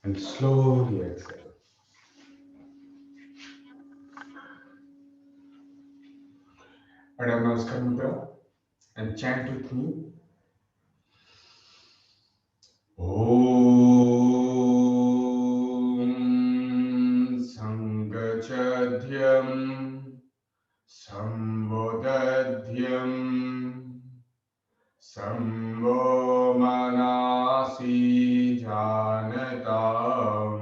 and slowly exhale. Adho Namaskar Mudra and chant with me. Om Sangachadhyam Sambodadhyam Sambho Manasi Janatam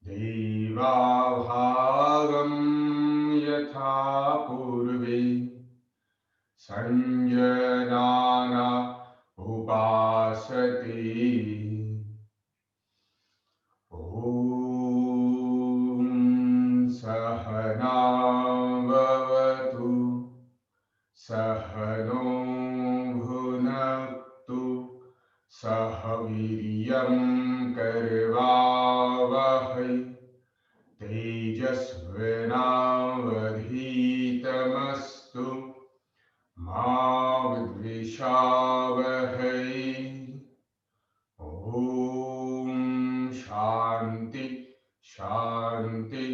Devabhagam Yatha Purve Sanjanana Upasati Om Sahana Vavatu Sahano Bhunaktu Sahaviryam Karvavahai Tejasvinavadhitamastu Ma Vidvishavahai Om Shanti Shanti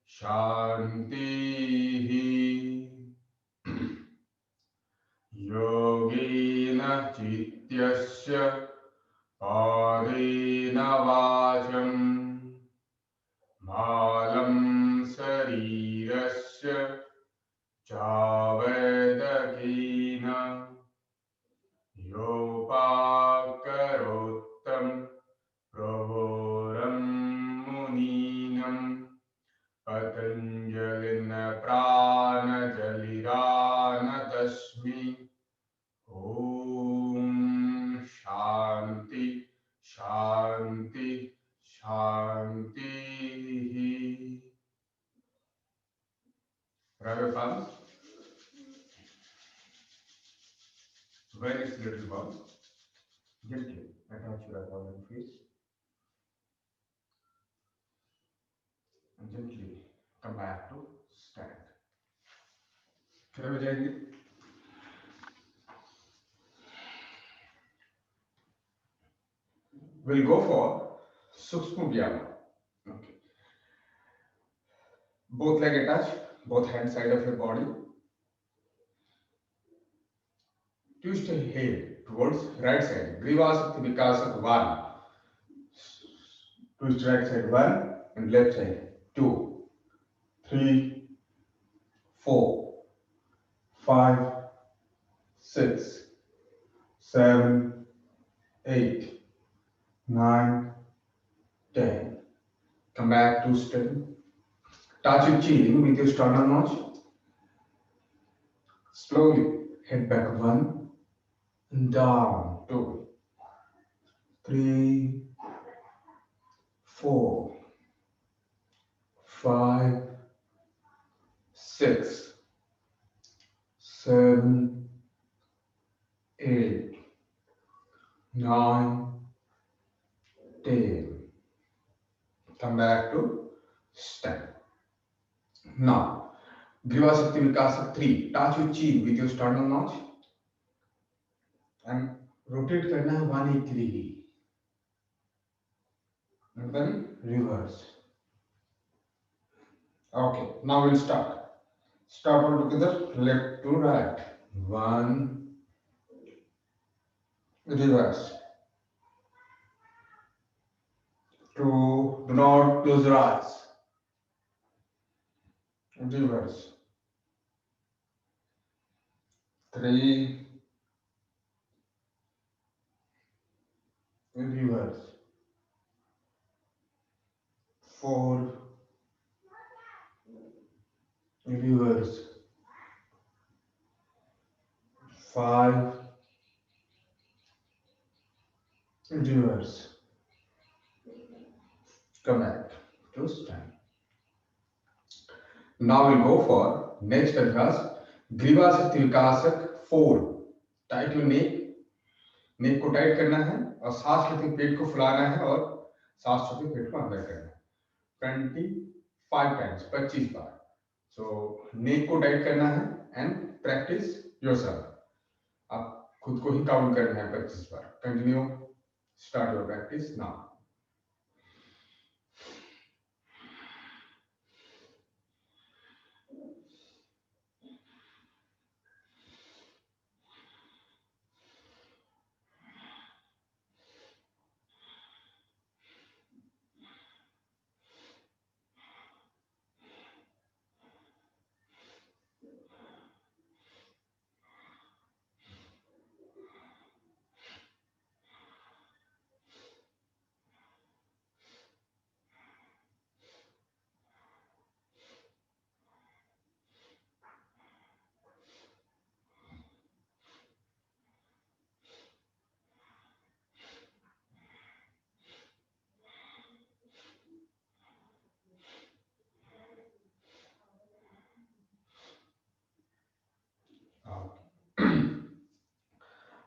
Shanti Yogena Chityasya Padena Vacham Malam Sarirasya Chavedakena Yopakarottam Pravoram Muninam Patanjalina Pranajalirana Tasmi Om Shanti Shanti Shanti. Rub your palms. Very little palms. Gently attach your abdomen face and gently come back to stand. खड़े हो जाएंगे. We'll go for Sukshma Vyama. Okay. Both leg attached, both hand side of your body. Twist your head towards right side. Grivasakti Vikasaka 1. Twist right side 1 and left side 2, 3, 4, 5, 6, 7, 8, 9, 10. Come back to stand. Touch your chin with your sternum notch. Slowly head back 1 and down 2, 3, 4, 5, 6, 7, 8, 9, 10. Come back to stand. Now, Grivasakti Vikasaka 3. Touch your chin with your sternum notch and rotate करना है 180 degree. And then reverse. Okay, now we'll start. Start all together, left to right. 1, reverse. 2, do not close your eyes. Reverse. 3, reverse. 4, reverse. 5, reverse. Come back to stand. Now we'll go for next adhyas, Grivasakti Vikasak 4. Tight your neck. नेक को tight करना है और सांस लेते पेट को फुलाना है और सांस छोड़ते पेट को अंदर करना है 25 टाइम्स 25 बार. सो नेक को टाइट करना है एंड प्रैक्टिस योरसेल्फ. आप खुद को ही काउंट करना है 25 बार. Continue. Start your practice now.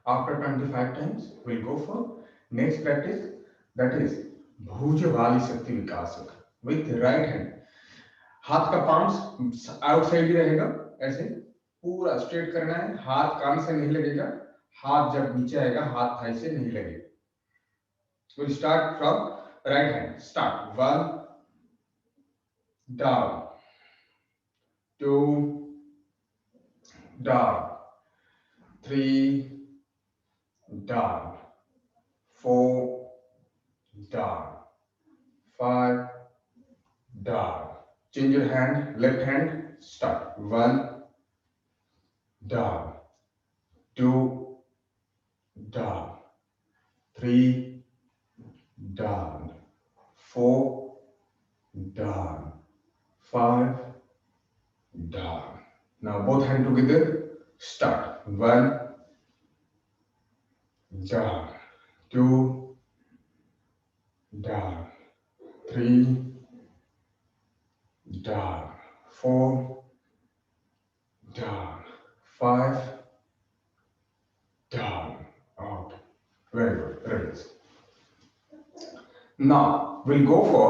After 25 times, we'll go for next practice, that is भुजवाली शक्ति विकासक with right hand. हाथ का पाम्स आउटसाइड ही रहेगा, ऐसे पूरा स्ट्रेट करना है, हाथ कान से नहीं लगेगा, हाथ जब नीचे आएगा हाथ थाई से नहीं लगेगा. We'll start from right hand. Start. 1 down, 2 down, 3 down, 4 down, 5 down. Change your hand, left hand. Start. 1 down, 2 down, 3 down, 4 down, 5 down. Now both hands together. Start. 1 down, 2 down, 3 down, 4 down, 5 down. Okay, very good. Release. Now we'll go for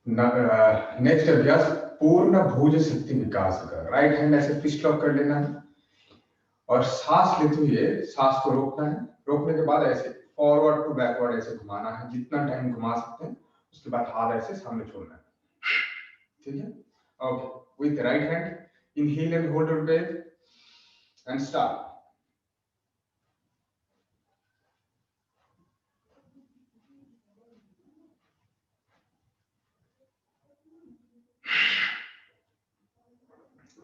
next अभ्यास पूर्ण भुज शक्ति विकास का. Right hand ऐसे fist lock कर लेना है और सांस लेते हुए सांस को रोकना है. रोकने के बाद ऐसे फॉरवर्ड टू बैकवर्ड ऐसे घुमाना है, जितना टाइम घुमा सकते हैं. उसके बाद हाथ ऐसे सामने छोड़ना है. ठीक है? Okay, with right hand inhale and hold your breath and start.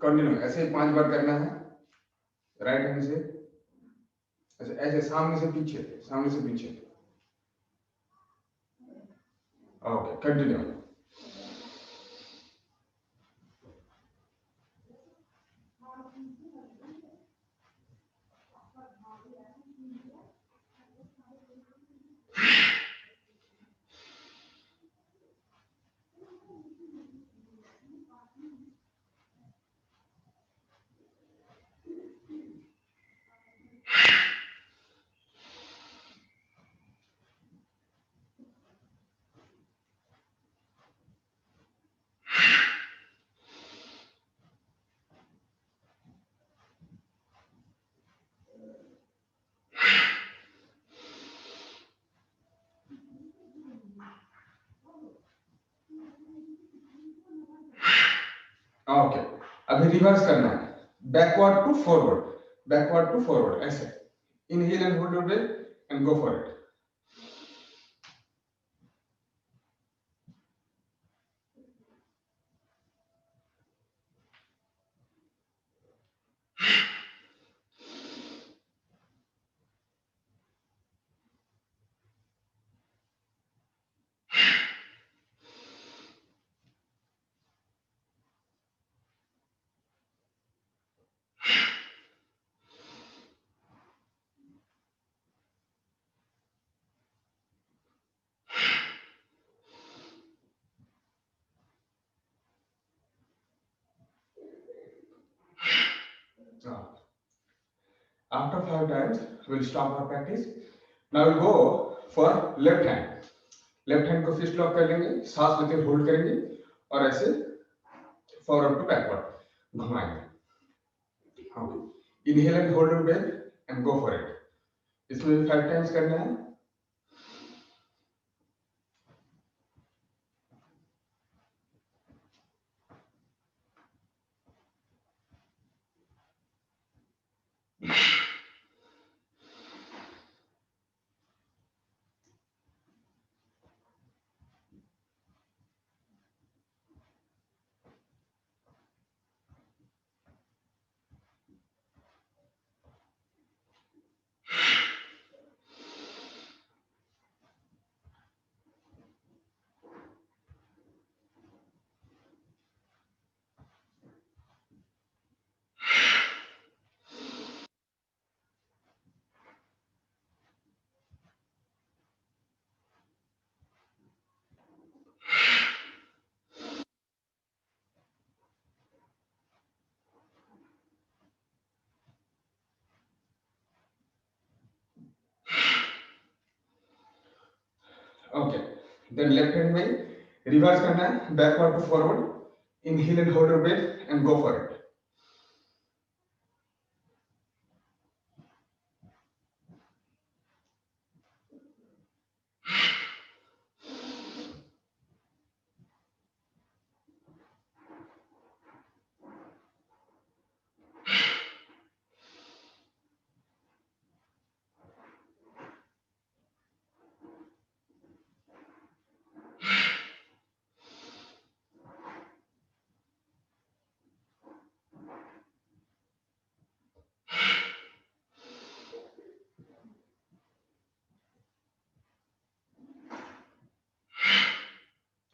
Continue ऐसे 5 बार करना है. राइट हैंड से ऐसे ऐसे सामने से पीछे, सामने से पीछे. Okay, continue. ओके, अभी रिवर्स करना है. Backward to forward, backward to forward ऐसे. Inhale and hold your breath and go for it. After 5 times, we'll stop our practice. Now we'll go for left hand. Left hand को fist lock कर लेंगे, सांस लेते हुए hold करेंगे और ऐसे फॉरवर्ड टू बैकवर्ड घुमाएंगे. Inhale and hold your breath and go for it. इसमें भी 5 टाइम्स करना है. ओके, देन लेफ्ट हैंड में रिवर्स करना है, backward to forward, inhale and hold your breath and go for it.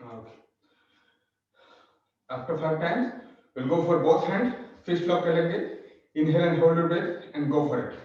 Okay. After 5 times, we'll go for both hands. Fist lock कर लेंगे. Inhale and hold your breath and go for it.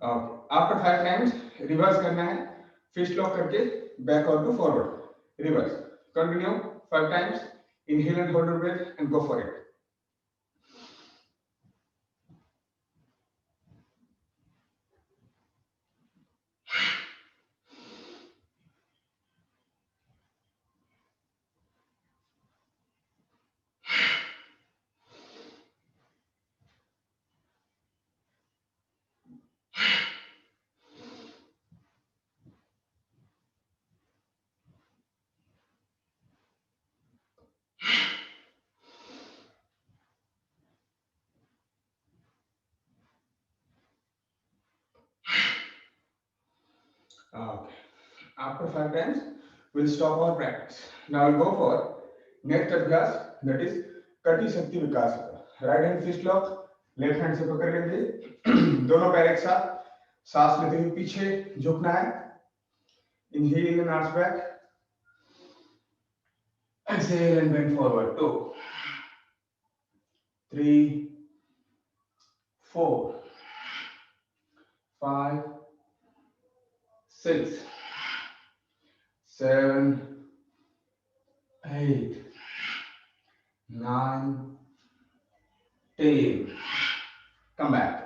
Okay. After 5 times, reverse करना है. Fist lock करके backward to forward. Reverse. Continue 5 times. Inhale and hold your breath and go for it. Okay. After 5 times, we'll stop our practice. Now we'll go for next abhyas, that is कटी शक्ति विकास. Right hand fist lock, left hand से पकड़ लेंगे. दोनों पैर एक साथ, सांस लेते हुए पीछे झुकना है. Inhale and arch back. Exhale and bend forward. 2, 3, 4, 5, 6, 7, 8, 9, 10. Come back.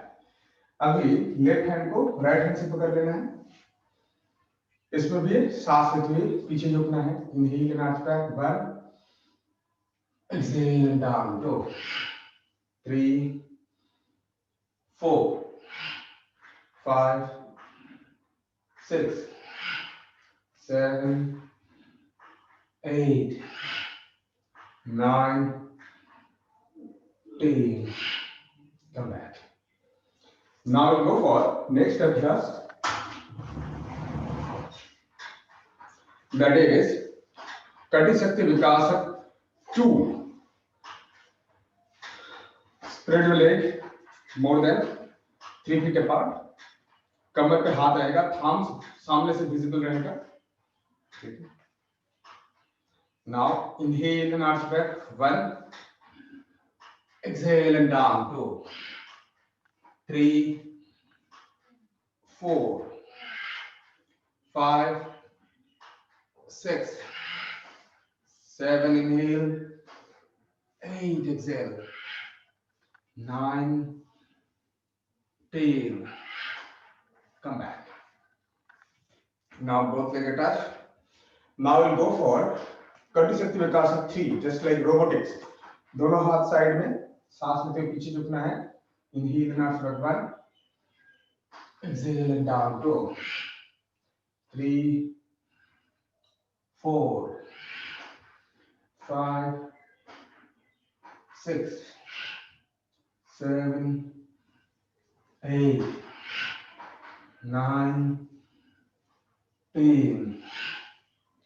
अभी लेफ्ट हैंड को राइट हैंड से पकड़ लेना है. इसमें भी सांस लेते हुए पीछे झुकना है. Inhale and arch back. 1. Exhale and down. 2, 3, 4, 5, 6, 7, 8, 9, 10. Come back. Now we'll go for next abhyas. That is Kati Shakti Vikasa 2. Spread your leg more than 3 feet apart. कमर पे हाथ आएगा, थाम्स सामने से विजिबल रहेगा. Now inhale and arch back. 1. Exhale and down. 2, 3, 4, 5, 6, 7. Inhale. 8. Exhale. 9, 10. Come back. Now both legs attached. Now we'll go for Kati Shakti Vikasa 3, just like robotics. दोनों हाथ side में, सांस लेते हुए पीछे झुकना है. Inhale and arch back. 1. Exhale and down. 2, 3, 4, 5, 6, 7, 8, 9, 10.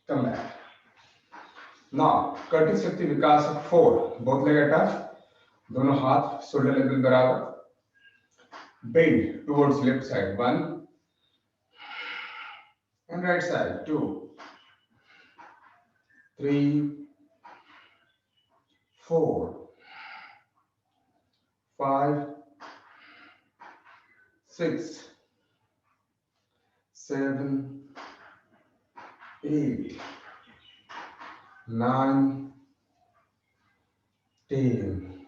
Come back. Now, कटी शक्ति विकास 4. Both leg attached. दोनों हाथ shoulder level बराबर. Bend towards left side. 1. And right side. 2, 3, 4, 5, 6, 7, 8, 9, 10.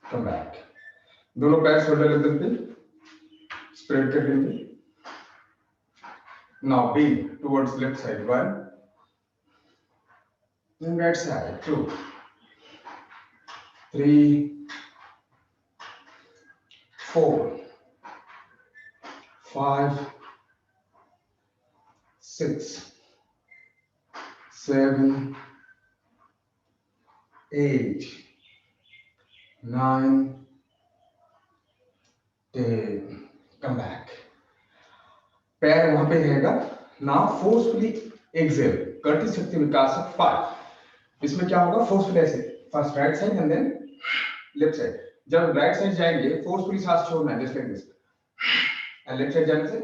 Come back. दोनों पैर शोल्डर लेवल पे स्प्रेड कर लेंगे. Now bend towards left side. 1. And right side. 2, 3, 4, 5, 6, 7, 8, 9, 10. Come back. पैर वहां पे रहेगा. Now forcefully exhale. कर्टिस शक्ति विकासक 5. इसमें क्या होगा? फोर्सफुली ऐसे first right side and then left side. जब राइट साइड जाएंगे फोर्सफुली सांस छोड़ना है, just like this. And left side जाने से,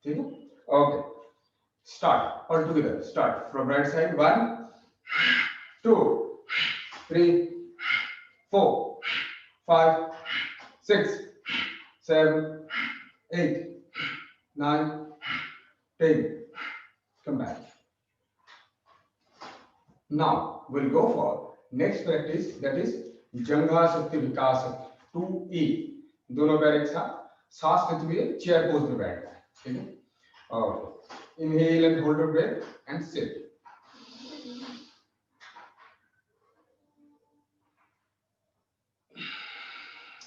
ठीक है? Okay, start all together. Start from right side. 1, 2, 3, 4, 5, 6, 7, 8, 9, 10. Come back. Now we'll go for next practice, that is जंघा शक्ति विकासक 2E. दोनों पैर एक साथ सांस लेते हुए चेयर पोज में बैठना है, ठीक है? और inhale and hold your breath and sit.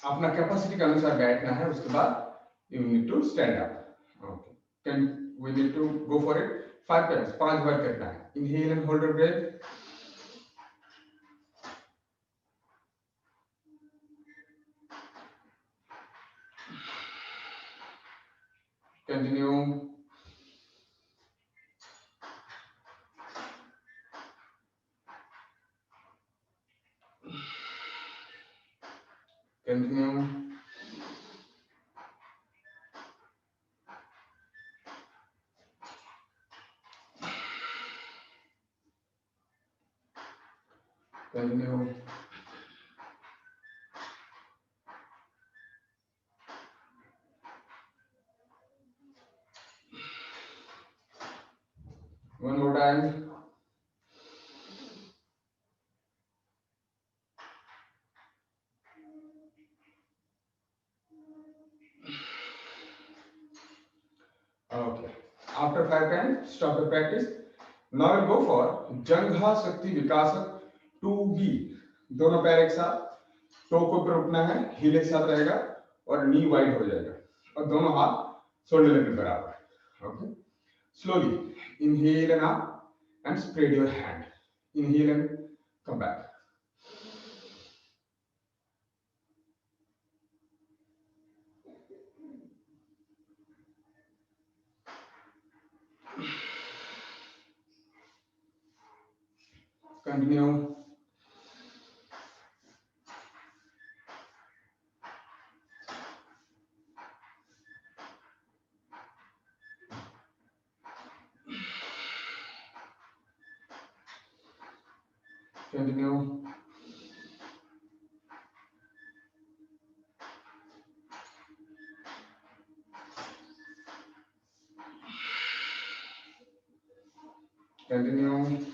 अपना कैपेसिटी के अनुसार बैठना है. उसके बाद you need to stand up. Okay, can we need to go for it 5 times. 5 बार करना है. Inhale and hold your breath. Continue. Continue. Continue. One more time. Okay. After 5 times, stop the practice. Now we'll go for जंघा शक्ति विकासक 2B. दोनों पैर एक साथ, to को ऊपर उठना है, हील एक साथ रहेगा और नी वाइड हो जाएगा. और दोनों हाथ शोल्डर लेवल बराबर. Okay. Slowly inhale and up and spread your hand. Inhale and come back. Continue. Continue. Continue.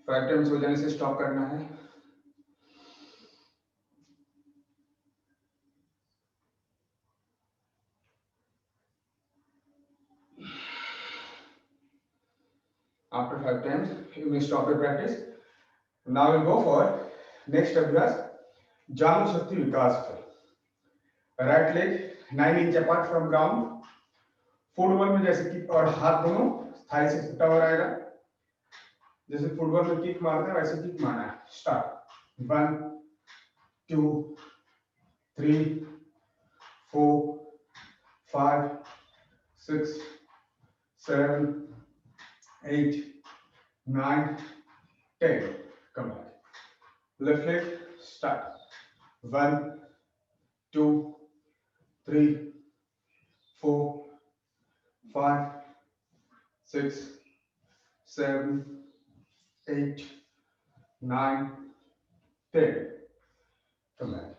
Five times हो जाने से स्टॉप करना है. After 5 times, you may stop the practice. Now we'll go for next अभ्यास जानु शक्ति विकास. Right leg 9 inch apart from ground. Football में जैसे कि और हाथ दोनों थाई से छुट्टा हो रहेगा, जैसे फुटबॉल में किक मारते हैं वैसे किक मारना है। Start 1 2 3 4 5 6 7 8 9 10। Come back. Left leg. Start. 1 2 3 4 5 6 7 8 9 10। Come back.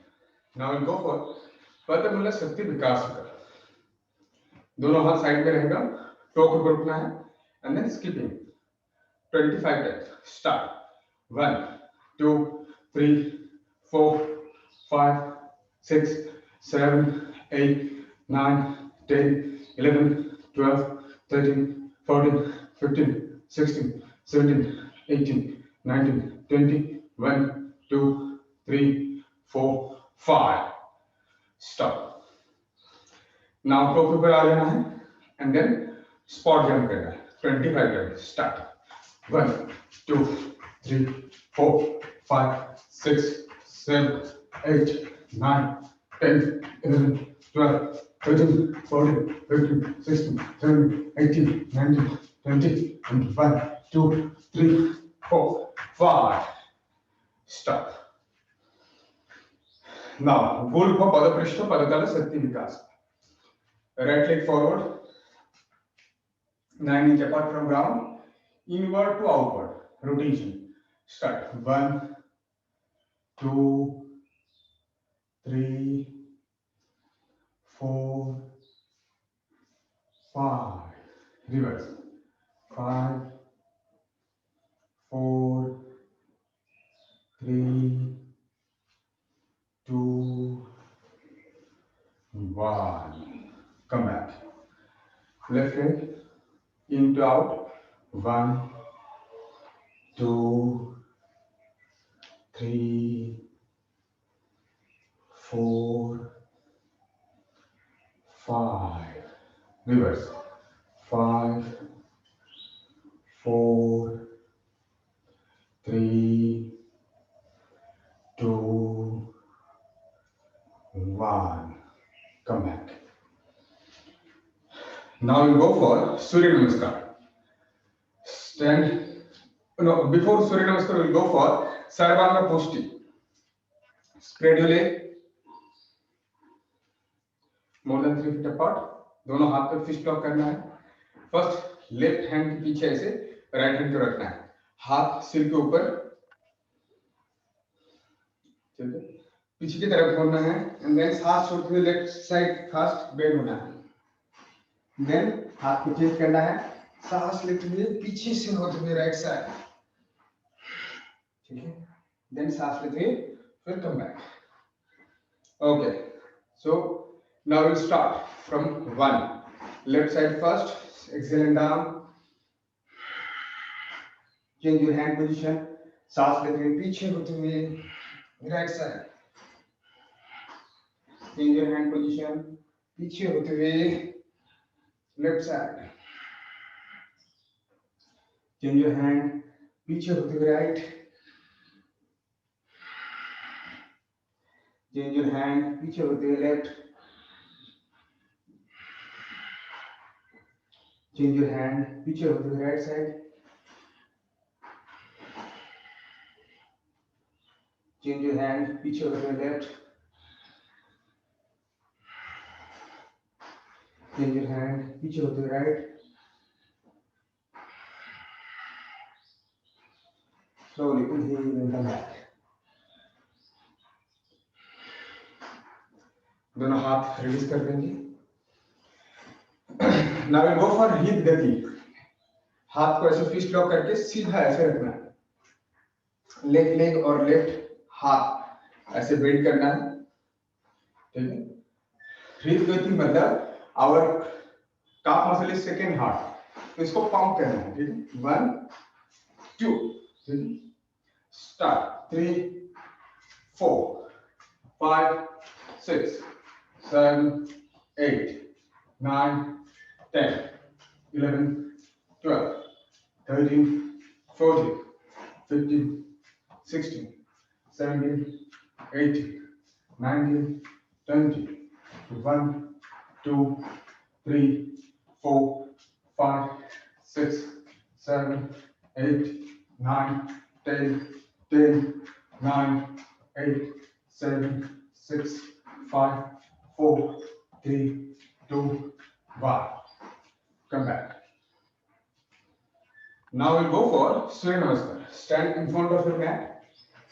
Now we'll go for पद्मूला शक्ति विकास कर। दोनों हाथ साइड में रहेगा, टो को रोकना है and then skipping 25 times. Start 1 2 3 4 5 6 7 8 9 10 11 12 13 14 15 16 17 18 19 20 1 2 3 4 5। Stop. Now to के ऊपर आ जाना है एंड देन स्पॉट जंप करना है 25 टाइम्स। स्टार्ट 1 2 3 4 5 6 7 8 9 10 11 12 13 14 15 16 17 18 19 20 21 2 3 4 5। स्टॉप। नाउ गुल को पदपृष्ठ पदतल शक्ति विकास। Right leg forward 9 inch apart from ground, inward to outward rotation. Start 1 2 3 4 5। Reverse 5 4 3 2 1। Come back. Left leg in to out 1 2 3 4 5। Reverse 5 4 3 2 1। Come back. Now we'll go for Surya Namaskar. Stand. No, before Surya Namaskar, we'll go for Sarvanga Pushti. Spread your leg more than 3 feet apart. दोनों हाथ पे fist lock करना है। First left hand के पीछे ऐसे right hand को रखना है, हाथ सिर के ऊपर, ठीक है, पीछे की तरफ होना है एंड देन सांस छोड़ते हुए लेफ्ट साइड फास्ट बेंड होना है। देन हाथ को चेंज करना है, सांस लेते हुए पीछे से होते हुए राइट साइड, ठीक है, देन सांस लेते हुए फिर come back. Okay, so now will start from 1। Left side first, exhale and down, change your hand position, सांस लेते हुए पीछे होते हुए right side, change your hand position, पीछे होते हुए left side, change your hand, पीछे होते हुए राइट, चेंज योर हैंड, पीछे होते हुए लेफ्ट, चेंज योर हैंड, पीछे होते हुए right side, change your hand, पीछे होते हुए लेफ्ट, चेंज योर हैंड, पीछे होते हुए right, slowly inhale and come back. दोनों हाथ रिलीज कर देंगे। Now we'll go for hip गति। हाथ को ऐसे फिस्ट लॉक करके सीधा ऐसे रखना है, लेफ्ट लेग और लेफ्ट हाथ ऐसे बेंड करना है, ठीक है। हिप गति मतलब our calf muscle is second heart, तो इसको पंप करना है, ठीक है। 1 2, ठीक है। Start 3 4 5 6 7, 8, 9, 10, 11, 12, 13, 14, 15, 16, 17, 18, 19, 20, 1, 2, 3, 4, 5, 6, 7, 8, 9, 10, 10, 9, 8, 7, 6, 5, 4, 3, 2, 1. Come back. Now we'll go for Surya Namaskar. Stand in front of your mat.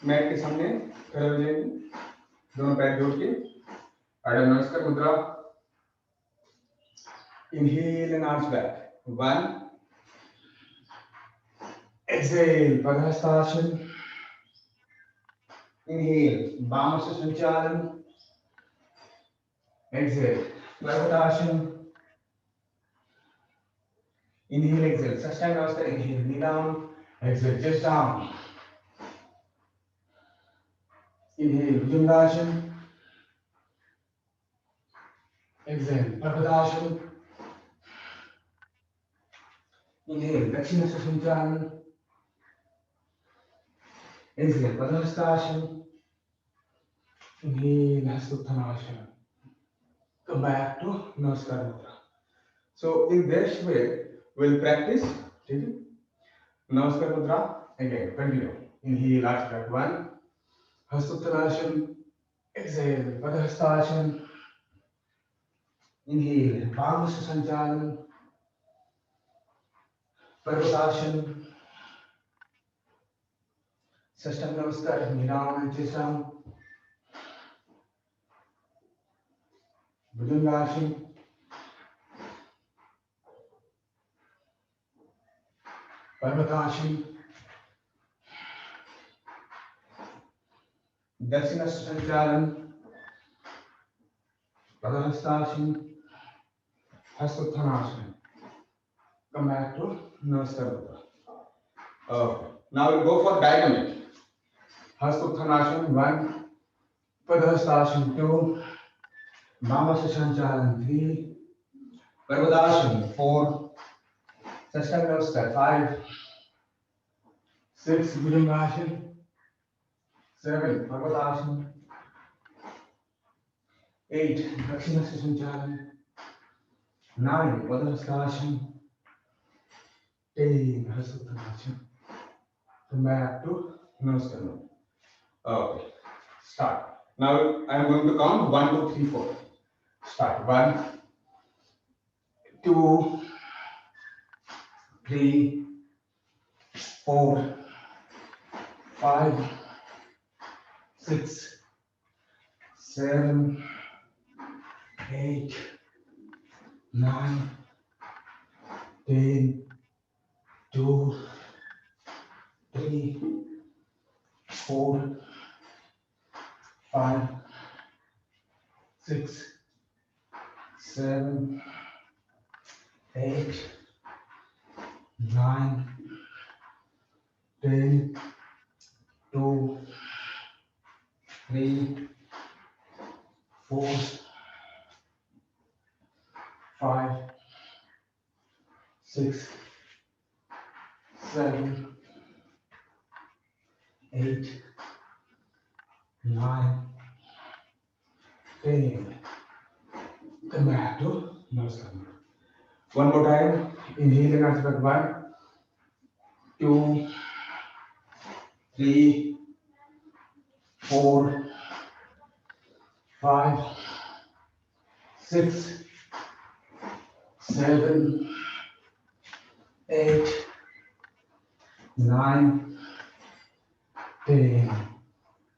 Mat के सामने खड़े हो जाएंगे, दोनों पैर जोड़ के आधा नमस्कार मुद्रा. Inhale and arch back. 1. Exhale, Padhastasana. Inhale, Bhamasya Sanchalan. Exhale, Padhastasana. Inhale, exhale, Sashtanga Namaskar. Inhale, knee down. Exhale, chest down. Inhale, Bhujangashana. Exhale, Padhastasana. Inhale, Dakshinasya Sanchalan. Exhale, Padhastasana. Inhale, Hastuttanasana. Come back to Namaskar Mudra. So in this way, we'll practice. Namaskar Mudra. Again, continue. Inhale, arch back. 1. Hastuttanasana. Exhale, Padhastasana. Inhale, Bhamasya Sanchalan. Parvatasana. Sashtanga Namaskar. Knee down and chest down. Bhujangasana. Parvatasana. Dakshinasya Sanchalan. Padhastasana. Hastuttanasana. Come back to Namaskar Mudra. Okay. Now we'll go for dynamic. Hastuttanasana 1, Padhastasana 2, Bhamasya Sanchalan 3, Parvatasana 4, Sashtanga Namaskar 5, 6, Bhujangasana 7, Parvatasana 8, Dakshinasya Sanchalan 9, Padhastasana 10, Hastuttanasana. Come back to Namaskar Mudra. Okay, start. Now I am going to count 1, 2, 3, 4. Start. 1, 2, 3, 4, 5, 6, 7, 8, 9, 10, 2, 3, 4, 5, 6, 7, 8, 9, 10, 2, 3, 4, 5, 6, 7, 8, 9, 10. Come back to Namaskar. One more time. Inhale and arch back. 1, 2, 3, 4, 5, 6, 7, 8, 9, 10.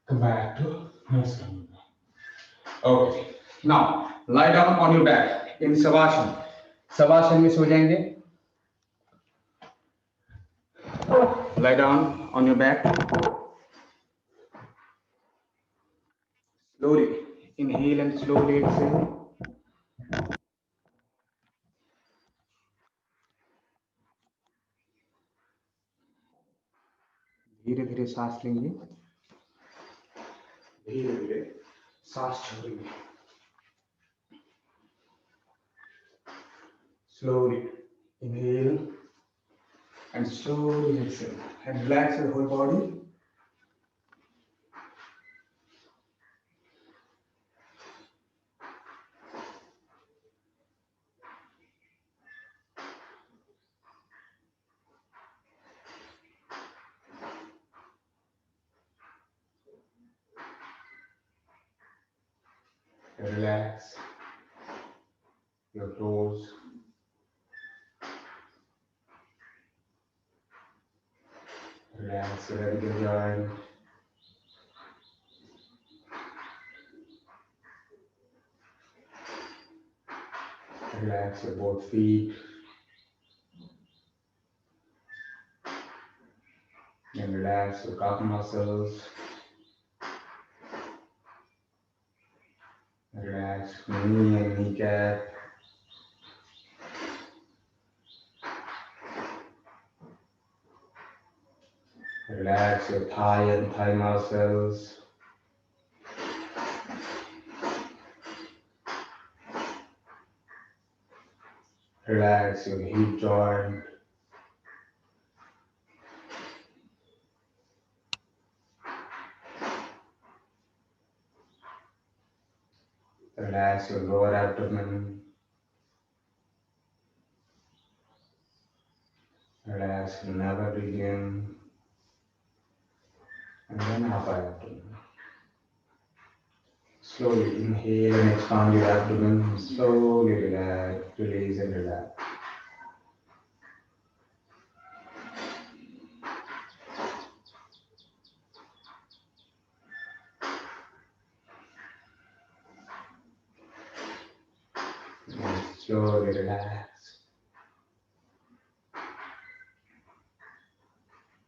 Come back to Namaskar. Okay. Now lie down on your back in Savasana. Savasana में सो जाएंगे. Lie down on your back. Slowly inhale and slowly exhale. धीरे धीरे सांस लेंगे, धीरे धीरे सांस छोड़ेंगे. Slowly inhale and slowly exhale and relax your whole body. Relax your toes. Relax your radical joint. Relax your both feet. And relax your calf muscles. Relax knee and kneecap. Relax your thigh and thigh muscles. Relax your hip joint. Relax your lower abdomen. Relax your navel region. And then upper abdomen. Slowly inhale and expand your abdomen. Slowly relax, release and relax. And slowly relax.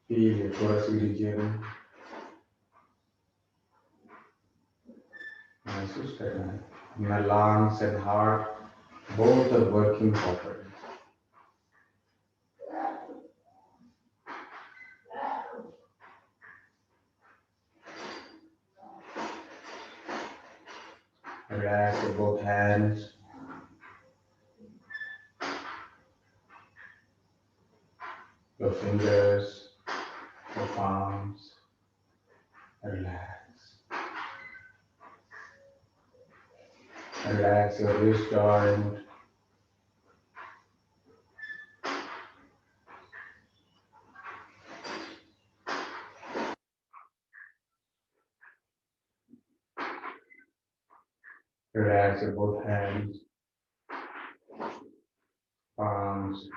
Feel your thoracic region. महसूस करना है. My lungs and heart both are working properly. Relax your both hands. Your fingers, your palms. Relax. Relax your wrist joint. Relax your both hands, palms,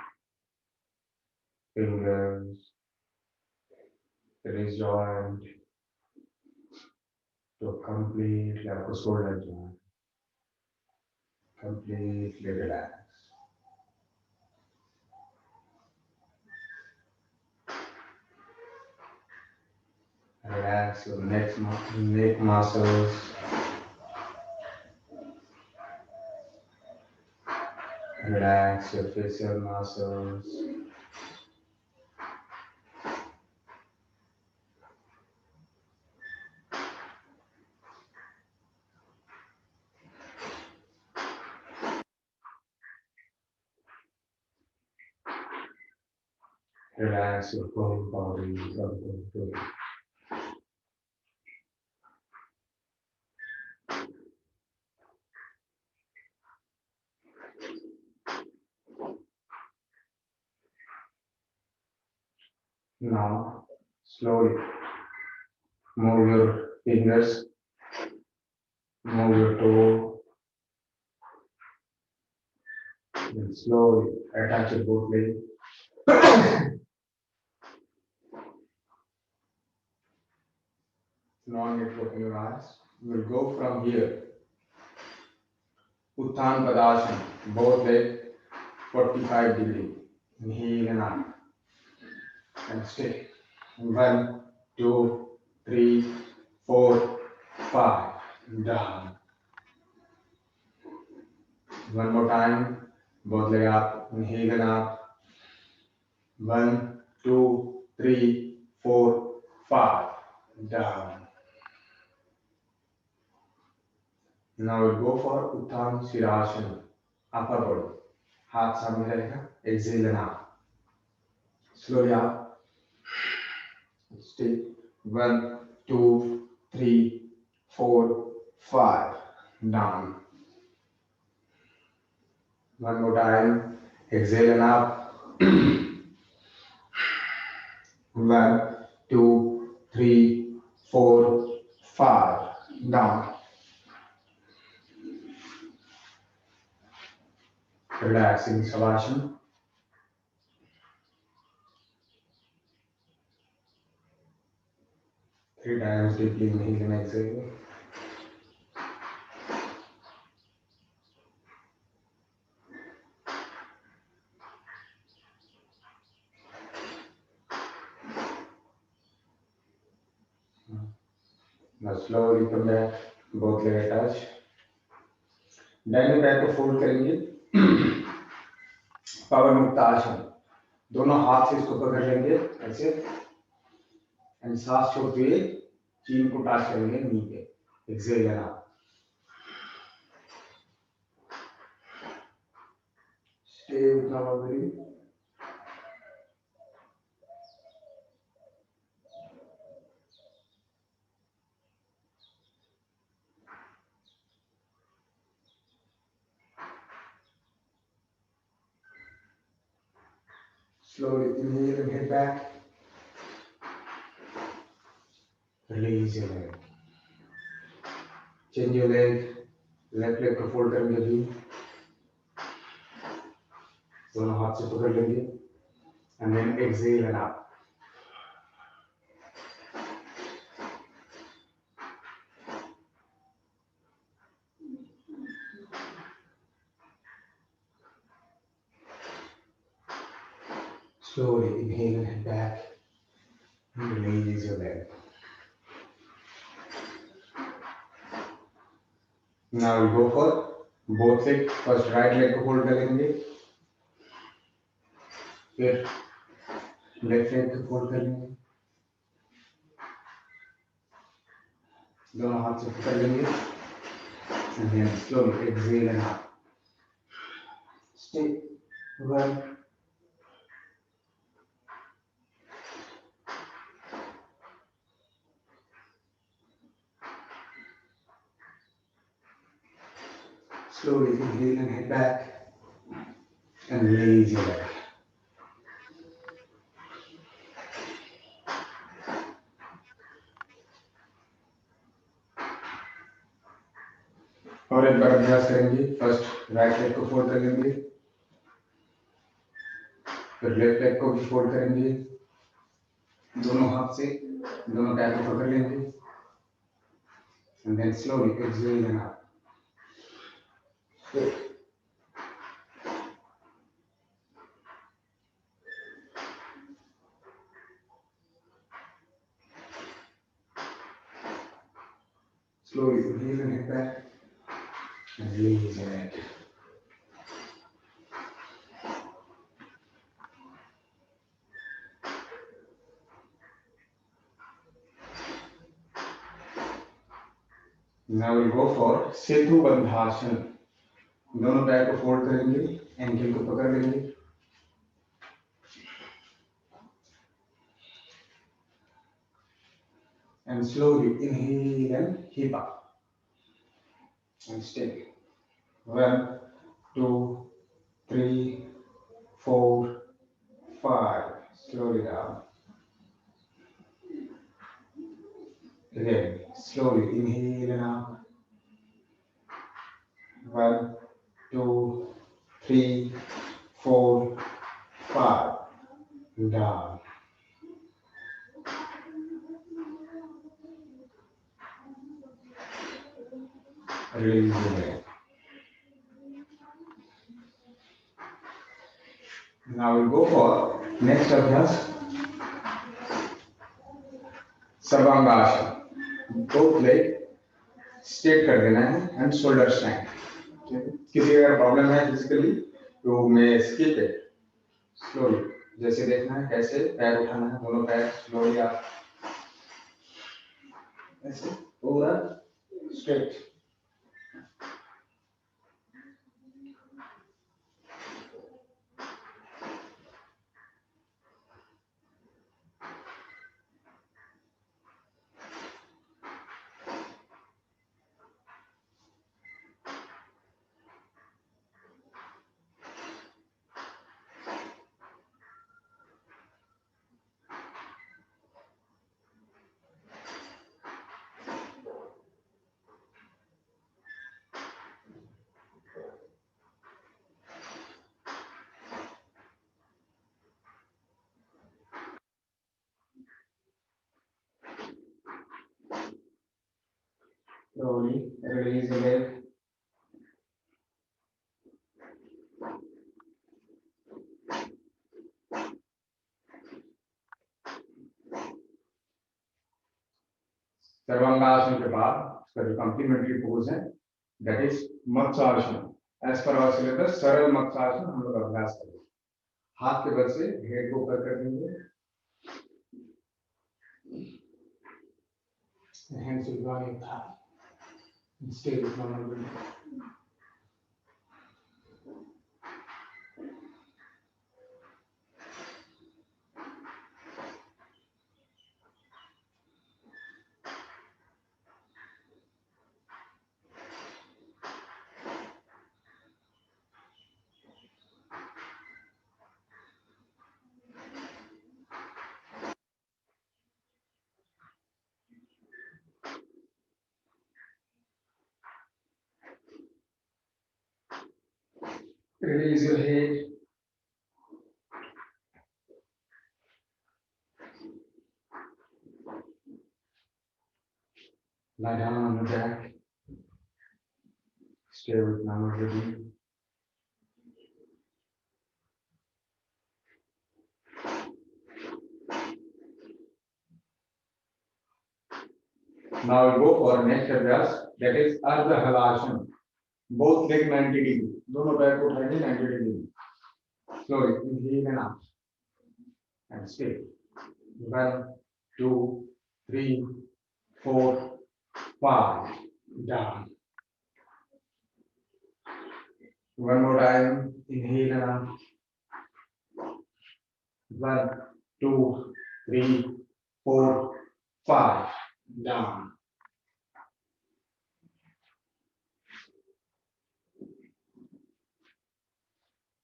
fingers, the wrist joint, to completely आपको shoulder joint. Completely relax. Relax your neck muscles. Relax your facial muscles. Relax your whole body completely. Now, slowly move your fingers, move your toe, and slowly attach your both legs. No need to open your eyes. We will go from here. Uttan Padasana, both legs 45 degree. Inhale and up. And stay. 1, 2, 3, 4, 5. Down. One more time. Both legs up. Inhale and up. 1, 2, 3, 4, 5. Down. Now we'll go for Uttan Sirasana, upper body. हाथ सामने रहेगा, exhale and out, slowly up, stay, 1 2 3 4 5, down, one more time, exhale and up, 1 2 3 4 5, down, relax in Savasana. 3 times deeply inhale and exhale. Now slowly come back, both leg touch. दाहिने पैर को fold करेंगे, power muktasana, दोनों हाथ से इसको पकड़ लेंगे ऐसे, एंड सांस छोड़ते हुए चीन को टच करेंगे नी पे, exhale and out, stay with our breath, slowly inhale and head back, release your leg, change your leg, left leg को फोल्ड करेंगे अभी, दोनों हाथ से पकड़ लेंगे, and then exhale and out, slowly inhale and head back, and release your leg. Now we go for both legs. First right leg को hold करेंगे, फिर लेफ्ट लेग को फोल्ड करेंगे, दोनों हाथ से पकड़ लेंगे, and then slowly exhale and out. Stay. 1 slowly inhale and head back, and release your leg. और एक बार अभ्यास करेंगे, फर्स्ट राइट लेग को फोल्ड कर लेंगे, फिर लेफ्ट लेग को भी फोल्ड करेंगे, दोनों हाथ से दोनों पैर को पकड़ लेंगे, and then slowly exhale and out. Slowly inhale and head back, and release your leg. Now we'll go for सेतु बंधासन, दोनों पैर को फोल्ड करेंगे, एंकल को पकड़ लेंगे, and slowly inhale and hip up, and stay. 1 2 3 4 5, slowly down. Again, slowly inhale and out. 1 2 3 4 5, down. Release the leg. Now we'll go for next abhyas, sarvangasana, both leg straight कर देना है, एंड शोल्डर स्ट्रेंथ. किसी अगर problem है physically तो मैं skip है, slowly जैसे देखना है कैसे पैर उठाना है, दोनों पैर स्लोली आप ऐसे पूरा straight, Slowly release the leg. Sarvangasana के बाद इसका जो कॉम्प्लीमेंट्री पोज है that is Matsyasana. As per our syllabus सरल मत्स्यासन हम लोग अभ्यास करेंगे। हाथ के बल से हेड को ऊपर कर देंगे। Hands will go on your thigh and stay with normal breathing. Release your head. Lie down on the back. Stay with normal breathing. Now we go for next abhyas, that is Ardha Halasana. Both leg 90 degree. दोनों पैर को उठाएंगे 90 degree. Slowly inhale and out and stay. 1, 2, 3, 4, 5. Down. One more time. Inhale and out. 1, 2, 3, 4, 5. Down.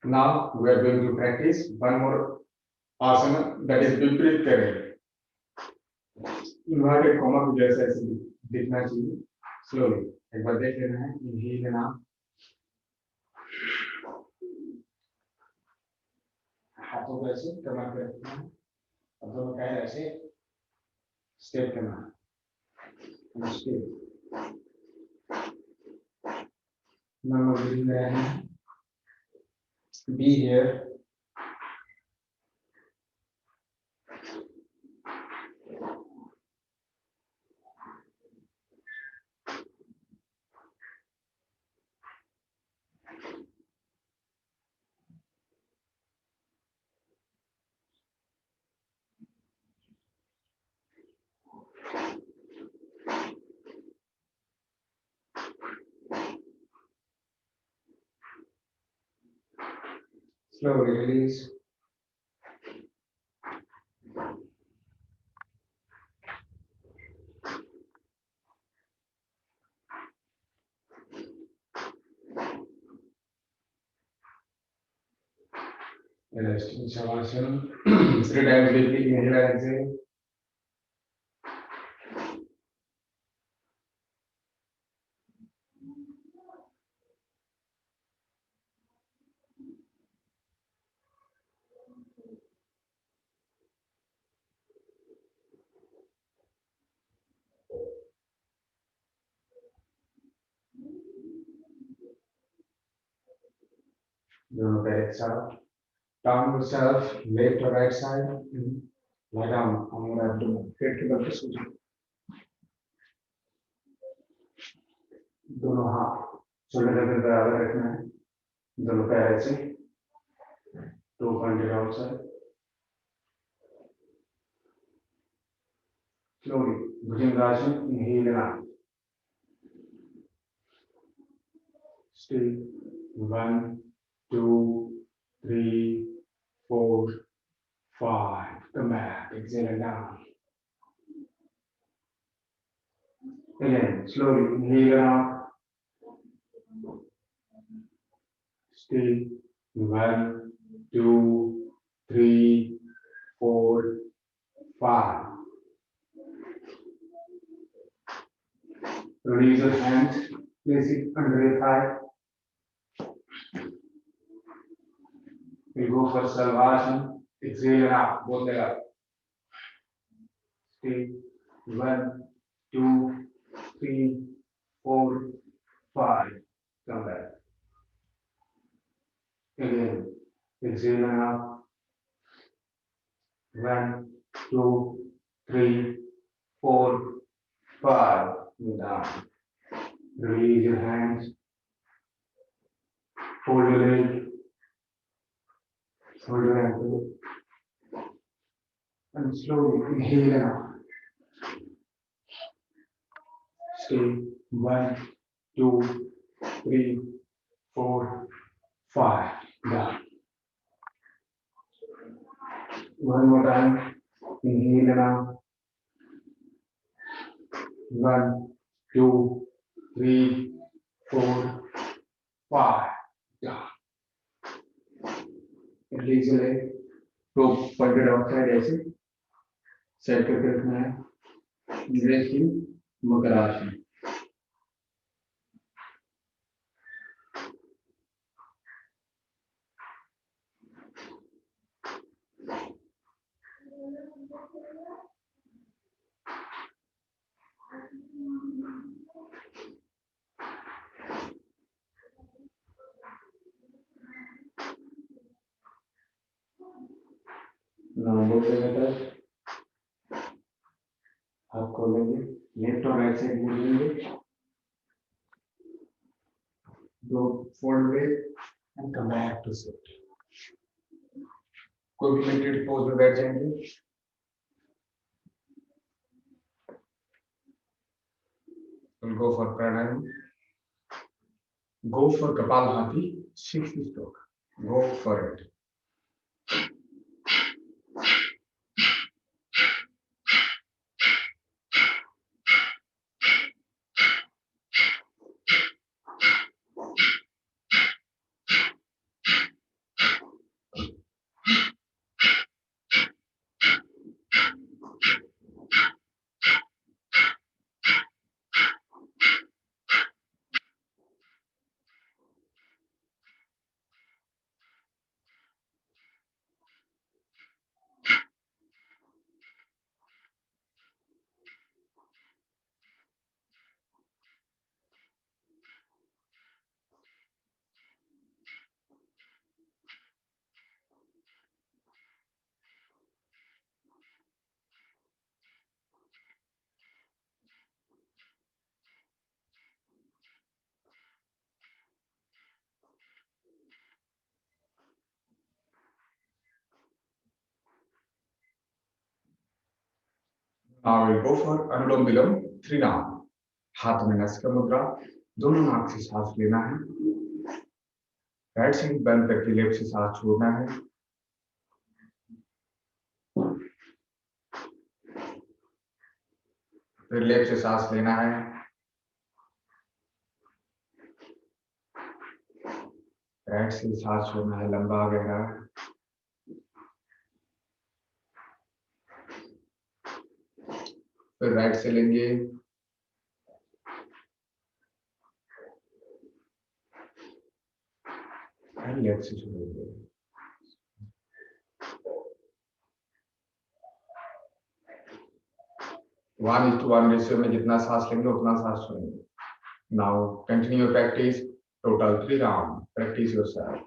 Now we are going to practice one more asana, that is Viparit Karne. Inverted comma को जैसे ऐसे दिखना चाहिए। Slowly एक बार देख लेना है। Inhale and out. हाथों को ऐसे कमर पे रखना है और दोनों पैर ऐसे स्टेप करना है। Step. Normal breathing रहना है। Be here. Slowly release. Rest in Shavasana. 3 times deeply inhale and exhale. दोनों पैर एक साथ, downward self, left or right side, lie down on your abdomen, पेट के बल पे सो जाओ। दोनों हाथ शोल्डर के बराबर रखना है। दोनों पैर ऐसे, 2 pointed outside. Slowly, Bhujangasana, inhale and out. Stay. 1, 2, 3, 4, 5. Come back. Exhale and down. Again, slowly inhale and out. Stay. 1, 2, 3, 4, 5. Release your hands. Place it under your thigh. We'll go for Salvasana. Exhale and out. Both legs up. Stay. 1, 2, 3, 4, 5. Come back. Again. Exhale and up. 1, 2, 3, 4, 5. Down. Release your hands. Fold your leg. Fold your ankle. And slowly inhale and out. Stay. 1, 2, 3, 4, 5. Down. One more time. Inhale and out. 1, 2, 3, 4, 5. Down. Release your leg. तो pointed outside ऐसे set करके रखना है। Rest in मकर आसन। नाम हाथ खोलेंगे, left और राइट साइड मोड़ेंगे, दो fold way and come back to sit. कोई भी मेडिटेटिव पोज में बैठ जाएंगे। We'll go for pranayam. Go for Kapalbhati, 60 stroke. Go for it. Now we'll go for Anulom Vilom 3 round. हाथ में नस्का मुद्रा, दोनों नाक से सांस लेना है, राइट साइड बंद करके लेफ्ट से सांस छोड़ना है, फिर लेफ्ट से सांस लेना है, राइट से सांस छोड़ना है, लंबा गहरा, फिर राइट से लेंगे, लेफ्ट से छोड़ेंगे। 1:1 रेशियो में जितना सांस लेंगे उतना सांस छोड़ेंगे। Now continue your practice, total 3 round, practice yourself.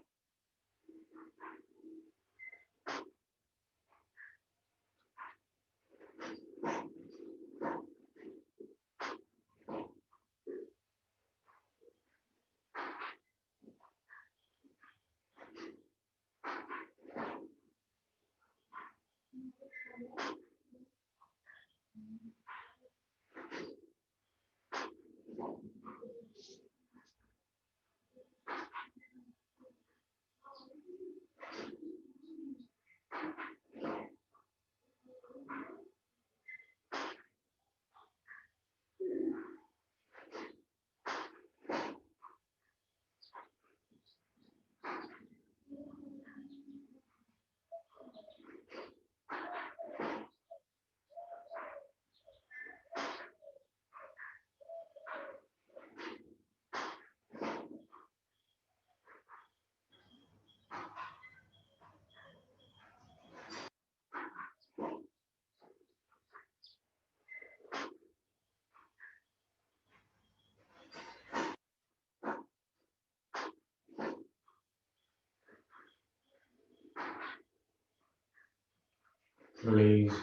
Release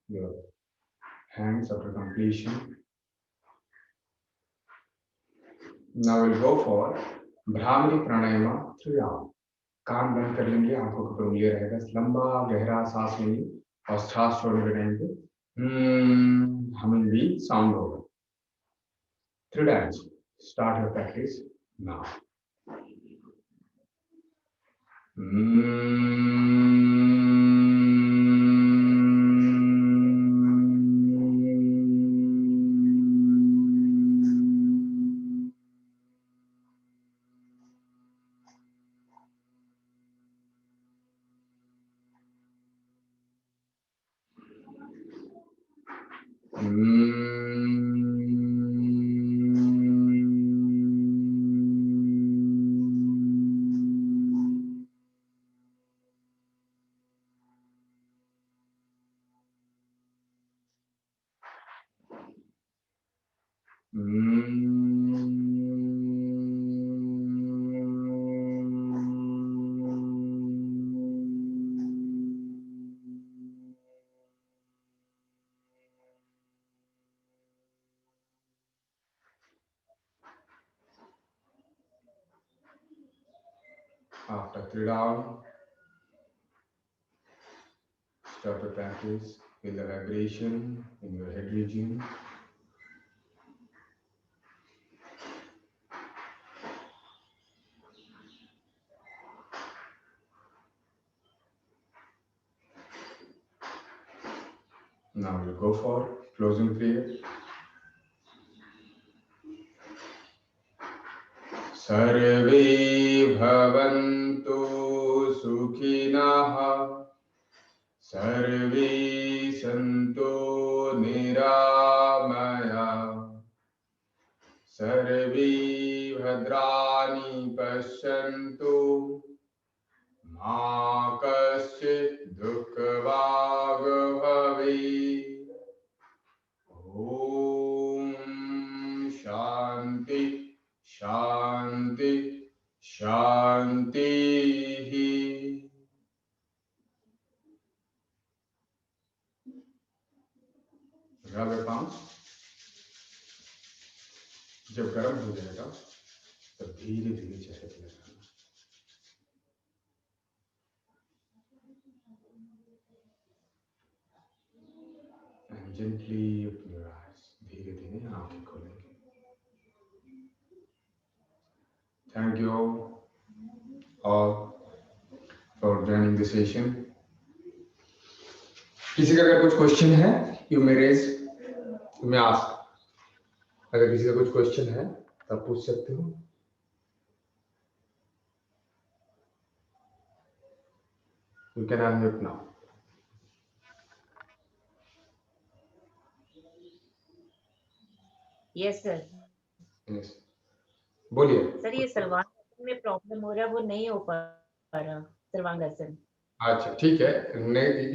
your hands after completion. Now we'll go for Brahmari Pranayama 3 rounds. कान बंद कर लेंगे, आंखों के ऊपर उंगलियां रहेगा, लंबा गहरा सांस लेंगे और सांस छोड़ने के टाइम पे हमिंग भी साउंड होगा. 3 times. Start your practice now. After 3 rounds, start to practice. Feel the vibration in your head region. Now we'll go for closing prayer. Sarve bhavantu sukhinah, sarve santu niramaya, sarve bhadrani pashyantu, ma kaschit dukkhvag bhavet. Om Shanti Shanti Shanti. Rub your palms. जब गर्म हो जाएगा तब धीरे धीरे चेहरे पे लगाना. And gently open your eyes. धीरे धीरे आंखें खोलेंगे. Thank you all for joining the session. किसी का अगर कुछ क्वेश्चन है, you may raise, you may ask. अगर किसी का कुछ क्वेश्चन है तो आप पूछ सकते हो. You can unmute now. Yes sir. Yes. बोलिए. सर ये सर्वांगासन में प्रॉब्लम हो रहा है, वो नहीं हो पा रहा सर्वांगासन. अच्छा ठीक है.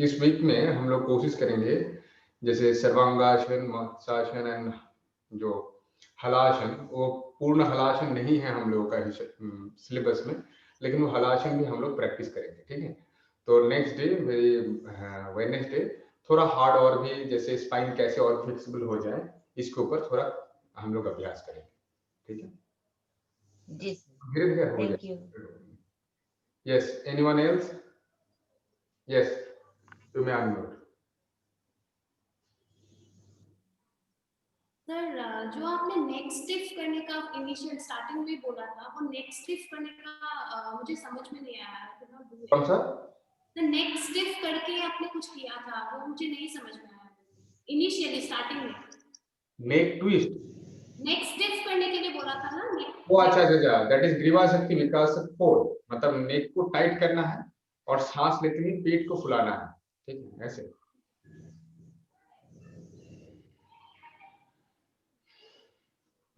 इस वीक में हम लोग कोशिश करेंगे जैसे सर्वांगासन, मत्स्यासन एंड जो हलासन, वो पूर्ण हलासन नहीं है हम लोगों का सिलेबस में, लेकिन वो हलासन भी हम लोग प्रैक्टिस करेंगे. ठीक है. तो नेक्स्ट डे वेडनेसडे थोड़ा हार्ड और भी, जैसे स्पाइन कैसे और फ्लेक्सिबल हो जाए, इसके ऊपर थोड़ा हम लोग अभ्यास करेंगे. ठीक है जी. धीरे धीरे हो थैंक जाए. You. Yes. Anyone else? Yes, you may unmute. Sir जो आपने नेक स्टिफ करने का इनिशियल स्टार्टिंग में बोला था, वो नेक स्टिफ करने का मुझे समझ में नहीं आया. कौन सा? तो नेक स्टिफ करके आपने कुछ किया था, वो मुझे नहीं समझ में आया इनिशियली स्टार्टिंग में. नेक ट्विस्ट. नेक स्टिफ करने के लिए बोला था ना. वो अच्छा, दैट इज ग्रीवा शक्ति विकास 4. मतलब नेक को टाइट करना है और सांस लेते ही पेट को फुलाना है. ठीक है. ऐसे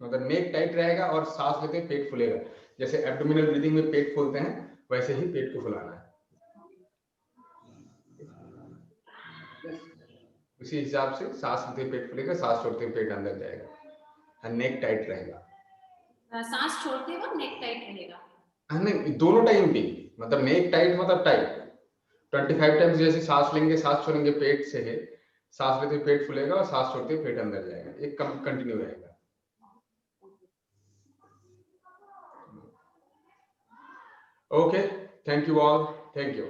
मतलब नेक टाइट रहेगा और सांस लेते ही पेट फूलेगा. जैसे एब्डोमिनल ब्रीदिंग में पेट फूलते हैं, वैसे ही पेट को फुलाना है. उसी हिसाब से सांस लेते पेट फूलेगा, सांस छोड़ते पेट अंदर जाएगा और नेक टाइट रहेगा. सांस छोड़ते वक्त नेक टाइट रहेगा. नहीं, दोनों टाइम पे. मतलब नेक टाइट मतलब टाइट, 25 टाइम्स जैसे सांस लेंगे सांस छोड़ेंगे पेट से है, सांस लेते पेट फूलेगा और सांस छोड़ते पेट अंदर जाएगा, एक कंटिन्यू रहेगा। Okay, thank you all, thank you.